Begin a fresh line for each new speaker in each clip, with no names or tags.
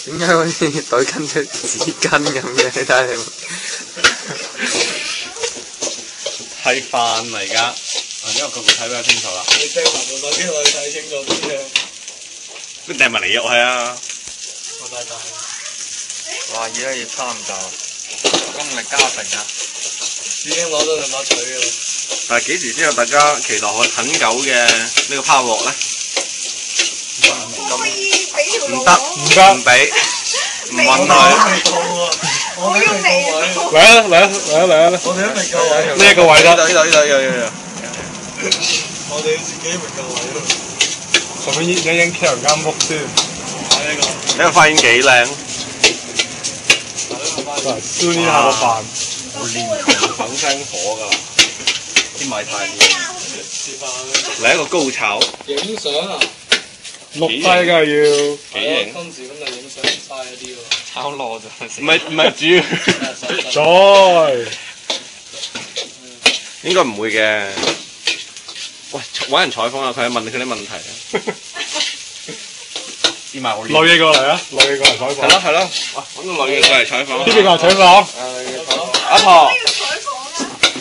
點解好似袋緊隻紙巾咁嘅？你睇下你。
係飯嚟㗎，因為個個睇比較清楚啦。
你掟埋部手機落去睇清楚啲啊！
佢掟埋嚟入去啊！
我大大。
哇！而家要差唔多，功力加成啊！
已經攞咗兩把錘㗎啦。
但係幾時先有大家期待很久嘅呢個拋鑊咧？唔得，唔俾，唔允許。
我哋都未到位。
嚟啊嚟啊嚟啊嚟啊！
我哋都未夠位。
呢一個位得。
呢度有。
我哋自己未夠位咯。
順便影影 Karen 間屋先。
睇呢個。
呢個花園幾靚。
燒呢下個飯。
我練等聲火㗎啦，啲米太熱。嚟一個高炒。
影相啊！
錄低㗎要。
幾型？
今時今日影相嘥一啲喎。
炒螺就
唔係主要。
再。
應該唔會嘅。喂，揾人採訪下佢，問佢啲問題啊。啲埋我
女嘅過嚟啊！女嘅過嚟採訪。
係咯。哇！揾個女嘅過嚟採訪。
邊邊個嚟採訪？
阿婆。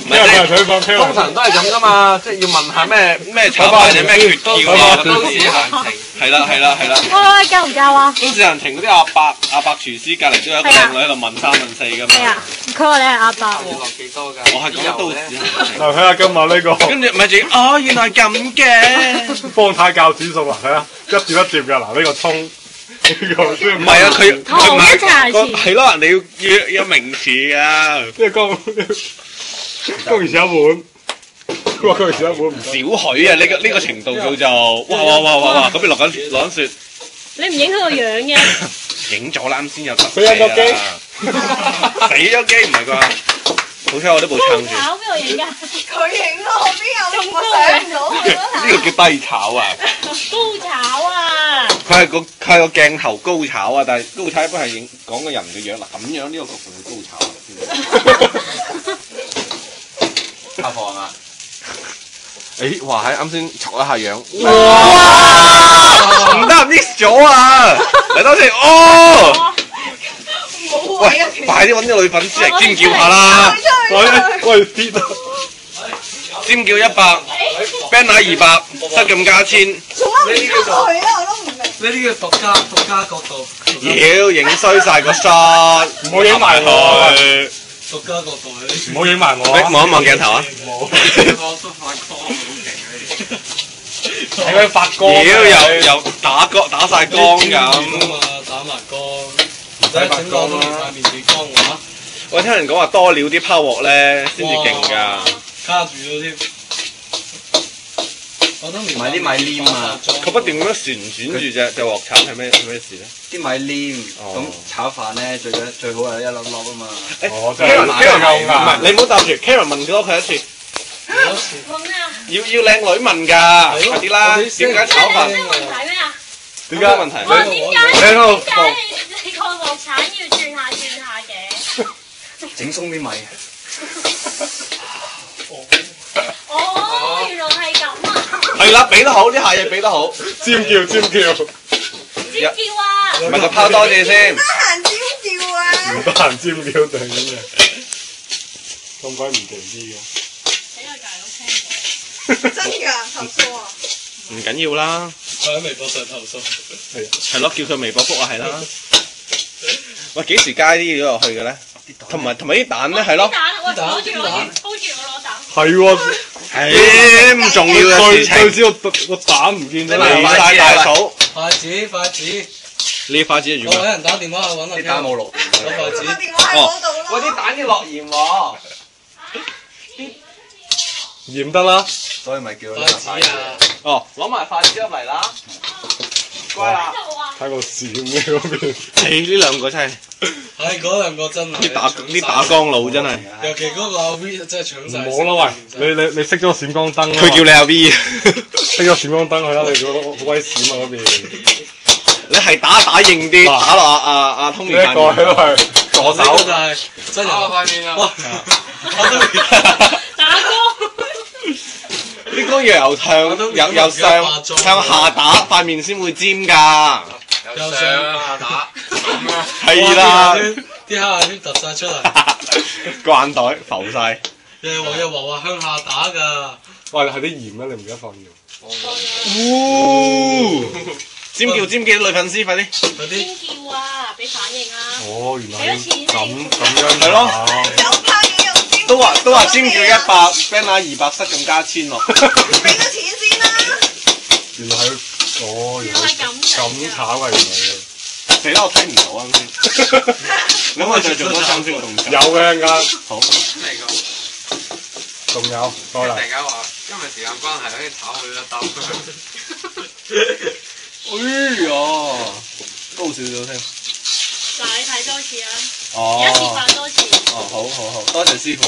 邊個過嚟採訪？
通常都係咁噶嘛，即係要問下咩炒法或者咩訣竅啊，都市行程。係啦。
喂，夠唔夠啊？
都市行程嗰啲阿伯廚師隔離都有一個靚女喺度問三問四噶嘛。
係啊，佢話你係阿伯喎。
落幾多㗎？
我係講都市行程。
就睇下今日呢個。
跟住咪住，哦，原來咁嘅。
方太教煮餸啦，睇下一碟一碟㗎嗱，呢個葱，呢個先
唔係啊，佢唔係
茶匙
係咯，人哋要有名詞㗎。
呢個公兒小一碗，哇！公兒小一碗唔
少許啊！呢個程度叫做哇！嗰邊落緊雪，
你唔影佢個樣嘅？
影咗啦，啱先有特
死咗個機，
死咗機唔係啩？好彩我呢部撐住。
炒邊度影㗎？
佢影咯，我邊有我上唔到去咯。
呢個叫低炒啊！
高炒啊！
佢係個鏡頭高炒啊，但係高炒一般係影講個人嘅樣嗱，咁樣呢個角度叫高炒啊！阿婆係嘛？誒，哇！喺啱先戳一下樣，哇！唔得 miss 咗啊！嚟多次，哦！喂，快啲揾啲女粉絲嚟尖叫下啦！
喂跌啊！
尖叫100 ，banner 200，失禁加1000。
做乜唔出去啊？我都唔明。
呢啲叫獨家角度。
妖，影衰晒個 shot，
唔好影埋我，
獨家角度啊！
唔好影埋我。
望一望鏡頭啊！
冇。
我都發光好勁
睇佢發光。
妖，又打晒光咁。
打埋光。唔使整到塊面幾光嘅話。
我聽人講話多料啲拋鑊咧先至勁㗎。
卡住咗添。我都唔
買啲米黏啊！
佢不斷咁樣旋轉住隻鑊鏟係咩事咧？
啲米黏，咁炒飯咧最好係一粒粒啊嘛。
Karen 唔係你唔好答住 ，Karen 問多佢一次。
問咩啊？
要靚女問㗎，快啲啦！點解炒飯？
咩問題咩啊？
點解問題？
我話點解你個鑊鏟要轉下嘅？
整鬆啲米。
哦，原來係咁啊！
係啦，俾得好，呢下嘢俾得好。
尖叫！
尖叫啊！
唔係佢拋多啲先。
得閒尖叫啊！
唔得閒尖叫定啲咩？咁鬼唔地啲嘅。
俾個大佬聽到。
真㗎，投訴啊！
唔緊要啦。
佢喺微博上投訴。
係咯，叫佢微博覆啊，係啦。喂，幾時加啲嘢落去嘅咧？同埋啲蛋咧，係咯。
喂，hold住我攞蛋。
係喎，
咁重要嘅事情。
最知個蛋唔見咗啦。
離晒大嫂。
筷子。
你筷子係
我揾人打電話去揾
啲蛋冇落。
攞筷子。
電話喺嗰度咯。
喂，啲蛋要落鹽喎。
鹽得啦。
所以咪叫
筷子啊！
哦，攞埋筷子入嚟啦。乖啦。
睇個閃嘅嗰邊。
你呢兩個真係。
係嗰兩個真係。
啲打光佬真係。
尤其嗰個阿 V 真係搶晒。
唔好啦喂，你熄咗閃光燈啦。
佢叫你阿 V。
熄咗閃光燈去啦，你做好鬼閃啊嗰邊。
你係打硬啲，打落阿 Tommy
呢一個喺度係助手。
就係真人塊面啊！哇！
打光。
呢個又向下打，塊面先會尖㗎。
又上下打。
啊！
係啦，
啲黑眼圈突晒出嚟，
個眼袋浮晒。
又係黃日華話向下打㗎。
喂，係啲鹽啊，你唔記得放鹽。
尖叫尖叫，女粉絲快啲！
嗰啲
尖叫啊！俾反應啊！
哦，原來
俾咗錢你
咁樣
係咯
有拍嘢用尖
都話尖叫100 ，Ben 200塞咁加1000咯。
俾咗錢先啦。
原來係哦，原來
原來係咁
咁炒啊！原來
死啦！我睇唔到啱先。你可唔可以再做多3先動作？
有嘅陣間，
好。
嚟個，
仲有多嚟
大。家話因為時間關係可以炒佢一兜。
哎呀，高少少添。
嗱，你睇多次啊！
哦
一次發多次。
哦，好，多謝師傅。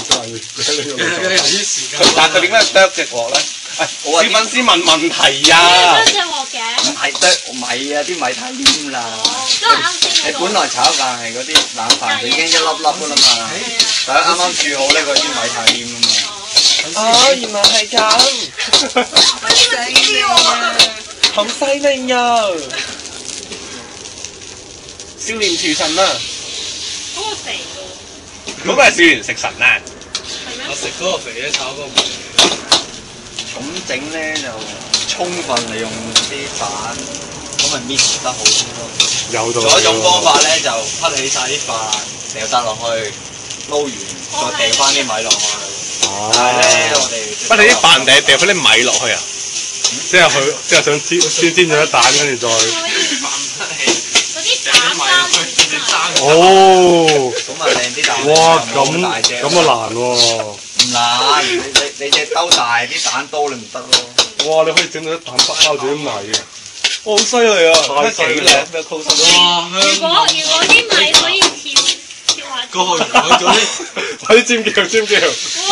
真係
由於時間，
但佢點解剁隻鑊咧？小粉絲問問題啊！
隻鑊嘅。
唔係剁米啊，啲米太黏啦。
都係啱先
你本來炒飯係嗰啲冷飯就已經一粒粒噶啦嘛，但係啱啱煮好呢個啲米太黏啊嘛。
哦，原來係咁，
喂，呢個自己喎。
好犀利呀！少年廚神啊！
嗰個肥㗎
嗰個係少年食神啊！
我食嗰個肥嘅炒嗰個米。
咁整咧就充分利用啲蛋，咁咪 mix 得好啲咯。
有道理喎。
仲有一種方法咧，就滗起晒啲飯，掉得落去，撈完再掉翻啲米落去。但係咧，我哋
不你啲飯掉翻啲米落去啊？
即係佢，即係想先煎咗一蛋，跟住再。
嗰啲蛋包住生。
哦。
咁啊靚啲蛋。
哇，
咁大隻。
咁啊難喎。
唔難，你隻兜大，啲蛋多你唔得咯。
哇！你可以整到啲蛋包住啲米嘅。
好犀利啊！
太犀利啦！
哇，
如果啲米可以跳下。
過去嗰啲。
快啲尖叫尖叫！
哇！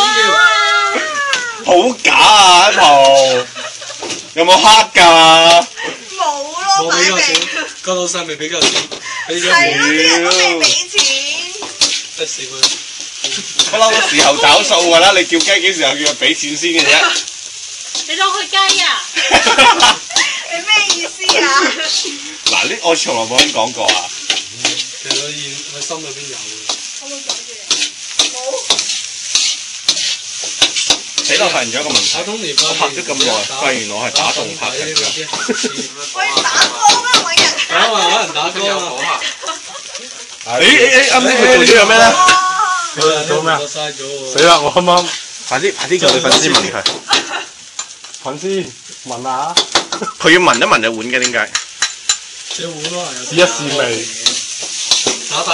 好假啊！一圖有冇黑㗎？
冇咯，擺
冇俾夠錢
明。，
個老細未俾夠錢，俾咗
係咯，
你，
啲人都未俾錢。
得死佢。
不嬲時候找數㗎啦！你叫雞幾時又叫佢俾錢先嘅啫？
你當佢雞啊？
你咩意思啊？
嗱，呢我從來冇咁講過啊！
其實佢心裏邊有嘅。
我冇講住你。冇。
死啦！發現咗一個問題，
打通年
我拍咗咁耐，發現我係打動拍嘅。
喂，打光啊，揾人。
揾人打光啊！
啱先佢做咗樣咩咧？
做咩啊？
嘥咗喎！
死啦！我啱啱
快啲叫你粉絲問佢，
粉絲問下，
佢要聞一聞隻碗嘅點解？
隻碗咯，
試一試味。
打光，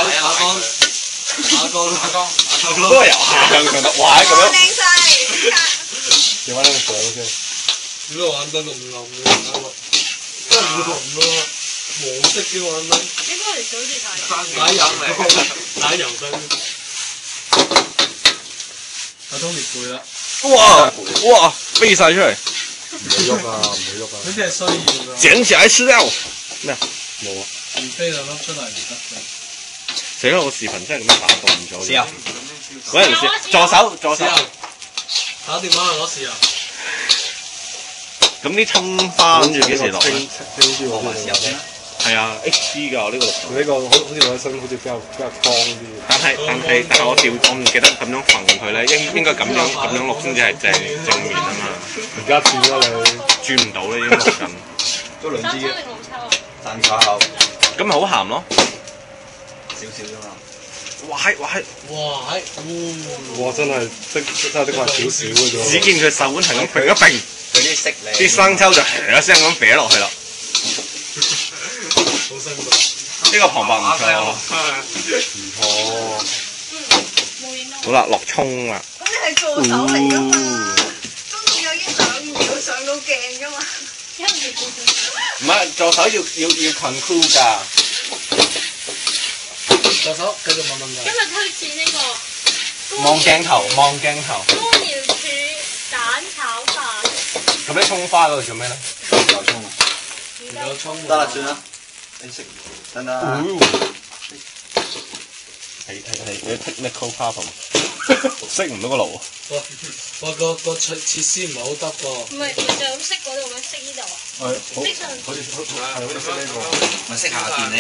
都係由下向上得，哇咁樣。
靚晒。
調翻呢個相先。
點解玩得咁冧嘅？真係唔同咯，黃色嘅玩得。
應該嚟數住睇。
打油燈。打通年背啦。
哇！飛晒出嚟，
唔會喐啊！唔會喐啊！
呢啲係需要㗎。
整起來吃掉。咩啊？
冇啊！
唔飛就甩出嚟唔得嘅。
死啦！我視頻真係咁樣打動咗。
豉油。
嗰陣時助手。
打電話去攞豉油。
咁啲葱花諗住幾時落咧？
清啲
落埋豉油先啦。
係啊 ，HG 㗎呢個綠豆。
呢個好似攞起身好似比較光啲。
但係我唔記得咁樣揈佢咧，應該咁樣錄先至係正面啊嘛。
而家轉啦你。
轉唔到咧，已經錄緊。
生抽
都兩支嘅。
定老抽啊？
生抽。
咁咪好鹹咯。
少少啫嘛。
哇！
哇！真係真係的確係少少嘅啫。
只見佢手腕係咁揈一揈，
佢啲色靚。
啲生抽就一聲咁瀉落去啦。
好辛苦。
呢個旁白唔錯。
唔錯。
冇影到。
好啦，落葱啦。
咁你係助手嚟噶嘛？都仲有1-2秒上到鏡噶嘛？
唔係助手要 conclude 㗎。
助手繼續問問題。
今日推薦呢個
望鏡頭。
高苗柱蛋炒飯。
咁啲葱花嗰度做咩咧？
有葱啊。
有葱。
得啦，算啦。你食得啦。
係 technical problem， 熄唔到個爐。
哇個設施唔係好得噃。
唔係，就咁熄嗰度咩？熄呢度啊？
係好
熄上。
好似係好似識呢個。
咪識下邊咧。